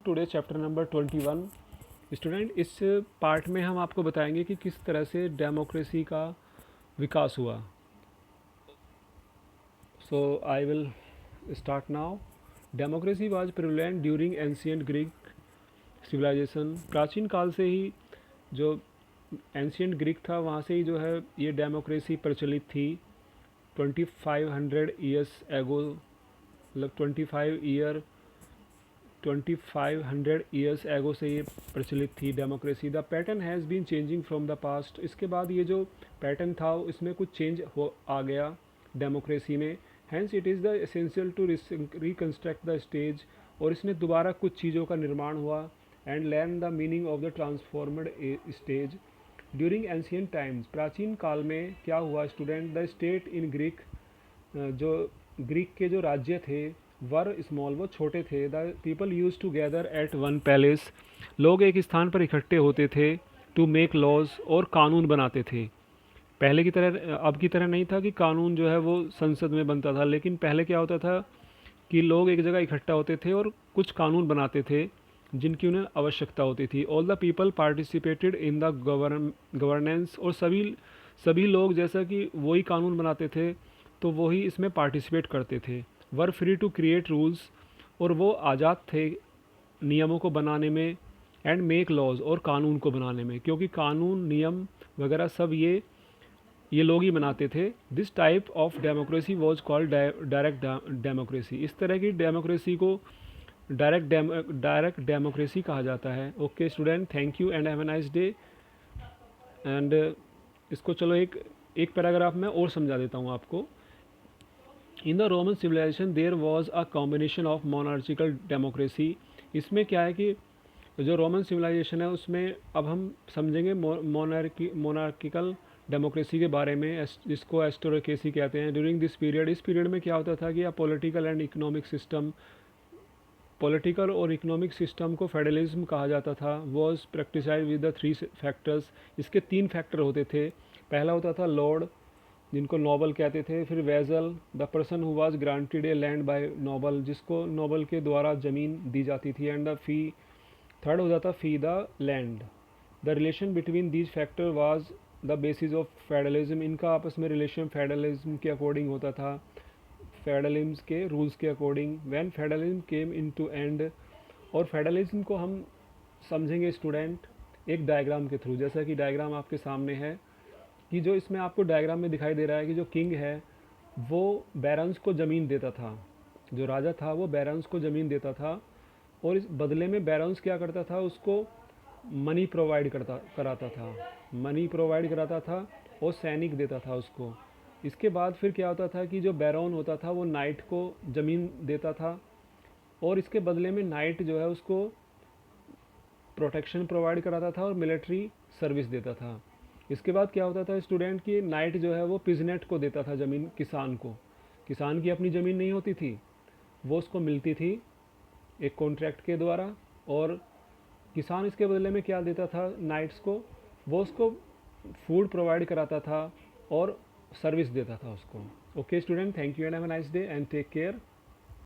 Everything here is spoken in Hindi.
Today chapter number 21। स्टूडेंट, इस पार्ट में हम आपको बताएंगे कि किस तरह से डेमोक्रेसी का विकास हुआ। So I will start now. Democracy was prevalent during ancient Greek civilisation. प्राचीन काल से ही जो एंशियंट ग्रीक था वहाँ से ही जो है ये डेमोक्रेसी प्रचलित थी। 2500 ईयर्स एगो, मतलब 2500 ईयर्स एगो से ये प्रचलित थी democracy. The pattern has been changing from the past. इसके बाद ये जो पैटर्न था इसमें कुछ चेंज हो आ गया डेमोक्रेसी में। Hence it is the essential to reconstruct the stage. और इसने दोबारा कुछ चीज़ों का निर्माण हुआ and learn the meaning of the transformed stage during ancient times. प्राचीन काल में क्या हुआ student? The state in Greek, जो ग्रीक के जो राज्य थे वर स्मॉल, वो छोटे थे। The people use to gather at one palace. लोग एक स्थान पर इकट्ठे होते थे। टू मेक लॉज, और कानून बनाते थे। पहले की तरह, अब की तरह नहीं था कि कानून जो है वो संसद में बनता था, लेकिन पहले क्या होता था कि लोग एक जगह इकट्ठा होते थे और कुछ कानून बनाते थे जिनकी उन्हें आवश्यकता होती थी। All the people participated in the governance. और सभी लोग जैसा कि वही कानून बनाते थे तो वही इसमें पार्टिसिपेट करते थे। Were free to create rules, और वो आज़ाद थे नियमों को बनाने में। एंड मेक लॉज, और कानून को बनाने में, क्योंकि कानून नियम वगैरह सब ये लोग ही बनाते थे। This type of democracy was called direct democracy. इस तरह की डेमोक्रेसी को डायरेक्ट डेमोक्रेसी कहा जाता है। Okay student, thank you and have a nice day. And इसको चलो एक पैराग्राफ में और समझा देता हूँ आपको। In the Roman civilisation there was a combination of monarchical democracy. इसमें क्या है कि जो रोमन सिविलाइजेशन है उसमें अब हम समझेंगे मोनार्किकल डेमोक्रेसी के बारे में, जिसको एस्टोक्रेसी कहते हैं। ड्यूरिंग दिस पीरियड, इस पीरियड में क्या होता था कि political and economic system, political और इकोनॉमिक सिस्टम को फेडरलिज्म कहा जाता था। Was practised with the three factors. इसके 3 फैक्टर होते थे। पहला होता था लॉर्ड, जिनको नोबल कहते थे। फिर vassal, the person who was granted a land by noble, जिसको नोबल के द्वारा ज़मीन दी जाती थी। एंड द फी, थर्ड हो जाता fee the land. The relation between these factor was the basis of federalism. इनका आपस में रिलेशन फेडरलिज्म के अकॉर्डिंग होता था, फेडरलिज्म के रूल्स के according. When federalism came into and, और फेडरलिज्म को हम समझेंगे स्टूडेंट एक डायग्राम के थ्रू। जैसा कि डायग्राम आपके सामने है, कि जो इसमें आपको डायग्राम में दिखाई दे रहा है कि जो किंग है वो बैरन्स को ज़मीन देता था। जो राजा था वो बैरन्स को ज़मीन देता था, और इस बदले में बैरन्स क्या करता था, उसको मनी प्रोवाइड कराता था। मनी प्रोवाइड कराता था और सैनिक देता था उसको। इसके बाद फिर क्या होता था कि जो बैरन होता था वो नाइट को ज़मीन देता था, और इसके बदले में नाइट जो है उसको प्रोटेक्शन प्रोवाइड कराता था और मिलिट्री सर्विस देता था। इसके बाद क्या होता था स्टूडेंट की, नाइट जो है वो पिजनेट को देता था ज़मीन, किसान को। किसान की अपनी ज़मीन नहीं होती थी, वो उसको मिलती थी एक कॉन्ट्रैक्ट के द्वारा। और किसान इसके बदले में क्या देता था नाइट्स को, वो उसको फूड प्रोवाइड कराता था और सर्विस देता था उसको। Okay student, thank you and have a nice day and take care.